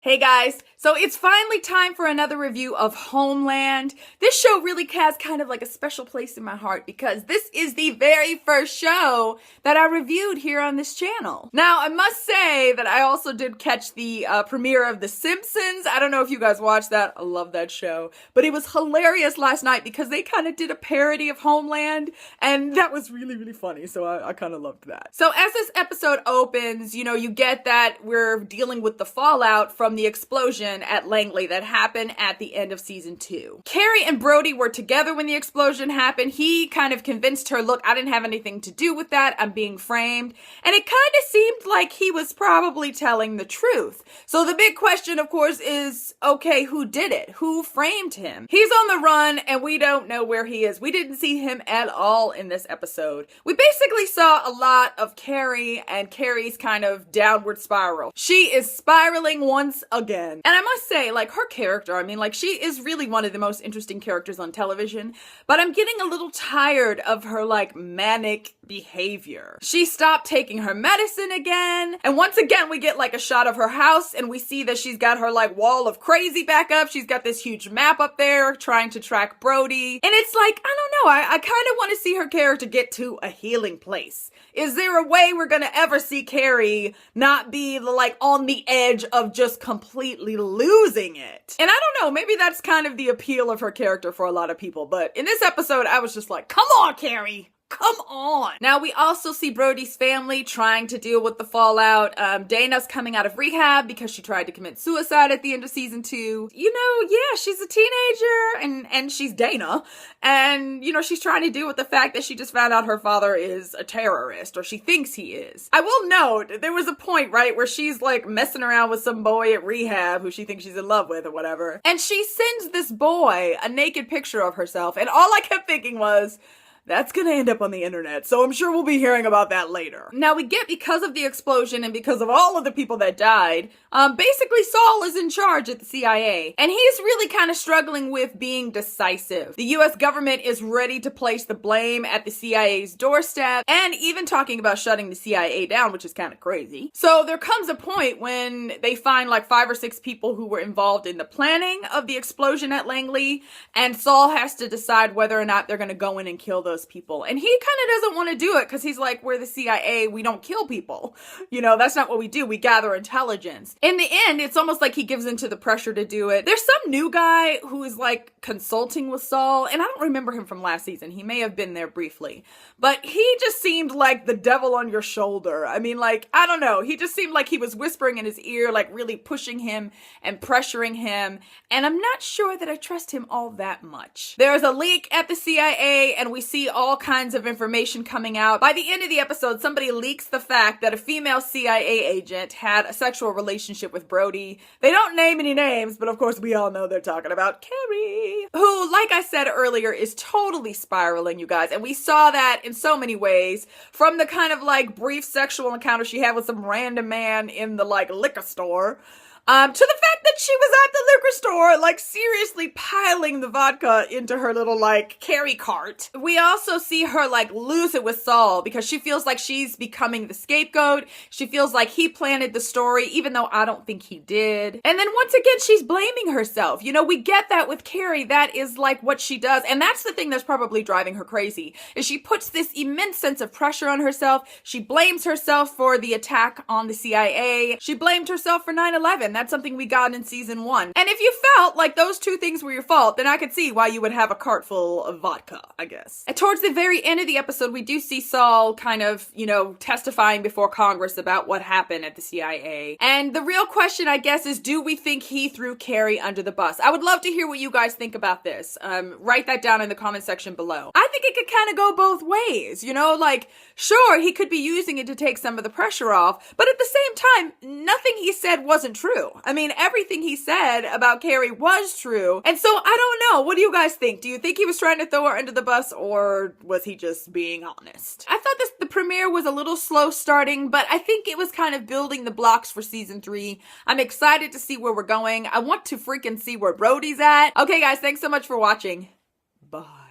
Hey guys, so it's finally time for another review of Homeland. This show really has kind of like a special place in my heart because this is the very first show that I reviewed here on this channel. Now, I must say that I also did catch the premiere of The Simpsons. I don't know if you guys watched that. I love that show. But it was hilarious last night because they kind of did a parody of Homeland, and that was really, really funny, so I kind of loved that. So as this episode opens, you get that we're dealing with the fallout from the explosion at Langley that happened at the end of season 2. Carrie and Brody were together when the explosion happened. He kind of convinced her, look, I didn't have anything to do with that. I'm being framed. And it kind of seemed like he was probably telling the truth. So the big question, of course, is, okay, who did it? Who framed him? He's on the run and we don't know where he is. We didn't see him at all in this episode. We basically saw a lot of Carrie and Carrie's kind of downward spiral. She is spiraling once again. And I must say, like, her character, she is really one of the most interesting characters on television, but I'm getting a little tired of her, manic behavior. She stopped taking her medicine again, and once again we get a shot of her house and we see that she's got her wall of crazy back up. She's got this huge map up there trying to track Brody, and it's I don't know, I kind of want to see her character get to a healing place. Is there a way we're gonna ever see Carrie not be on the edge of just completely losing it? And I don't know, maybe that's kind of the appeal of her character for a lot of people, but in this episode I was just like, come on, Carrie! Come on! Now, we also see Brody's family trying to deal with the fallout. Dana's coming out of rehab because she tried to commit suicide at the end of season 2. Yeah, she's a teenager, and she's Dana. And, she's trying to deal with the fact that she just found out her father is a terrorist, or she thinks he is. I will note, there was a point, right, where she's, messing around with some boy at rehab who she thinks she's in love with or whatever. And she sends this boy a naked picture of herself, and all I kept thinking was, that's gonna end up on the internet, so I'm sure we'll be hearing about that later. Now we get, because of the explosion and because of all of the people that died, basically Saul is in charge at the CIA, and he's really kind of struggling with being decisive. The US government is ready to place the blame at the CIA's doorstep, and even talking about shutting the CIA down, which is kind of crazy. So there comes a point when they find 5 or 6 people who were involved in the planning of the explosion at Langley, and Saul has to decide whether or not they're gonna go in and kill those people. And he kind of doesn't want to do it because he's like, we're the CIA, we don't kill people. That's not what we do. We gather intelligence. In the end, it's almost like he gives into the pressure to do it. There's some new guy who is consulting with Saul, and I don't remember him from last season. He may have been there briefly, but he just seemed like the devil on your shoulder. I don't know. He just seemed like he was whispering in his ear, really pushing him and pressuring him. And I'm not sure that I trust him all that much. There's a leak at the CIA, and we see all kinds of information coming out. By the end of the episode, somebody leaks the fact that a female CIA agent had a sexual relationship with Brody. They don't name any names, but of course we all know they're talking about Carrie, who, like I said earlier, is totally spiraling, you guys. And we saw that in so many ways, from the kind of brief sexual encounter she had with some random man in the liquor store, to the fact that she was at the liquor store, seriously piling the vodka into her little, carry cart. We also see her, lose it with Saul because she feels like she's becoming the scapegoat. She feels like he planted the story, even though I don't think he did. And then once again, she's blaming herself. We get that with Carrie. That is, what she does. And that's the thing that's probably driving her crazy, is she puts this immense sense of pressure on herself. She blames herself for the attack on the CIA. She blamed herself for 9/11. That's something we got in season 1. And if you felt like those two things were your fault, then I could see why you would have a cart full of vodka, I guess. And towards the very end of the episode, we do see Saul kind of, testifying before Congress about what happened at the CIA. And the real question, I guess, is, do we think he threw Carrie under the bus? I would love to hear what you guys think about this. Write that down in the comment section below. I think it could kind of go both ways, sure, he could be using it to take some of the pressure off, but at the same time, nothing he said wasn't true. Everything he said about Carrie was true. And so I don't know. What do you guys think? Do you think he was trying to throw her under the bus, or was he just being honest? I thought the premiere was a little slow starting, but I think it was kind of building the blocks for season 3. I'm excited to see where we're going. I want to freaking see where Brody's at. Okay, guys, thanks so much for watching. Bye.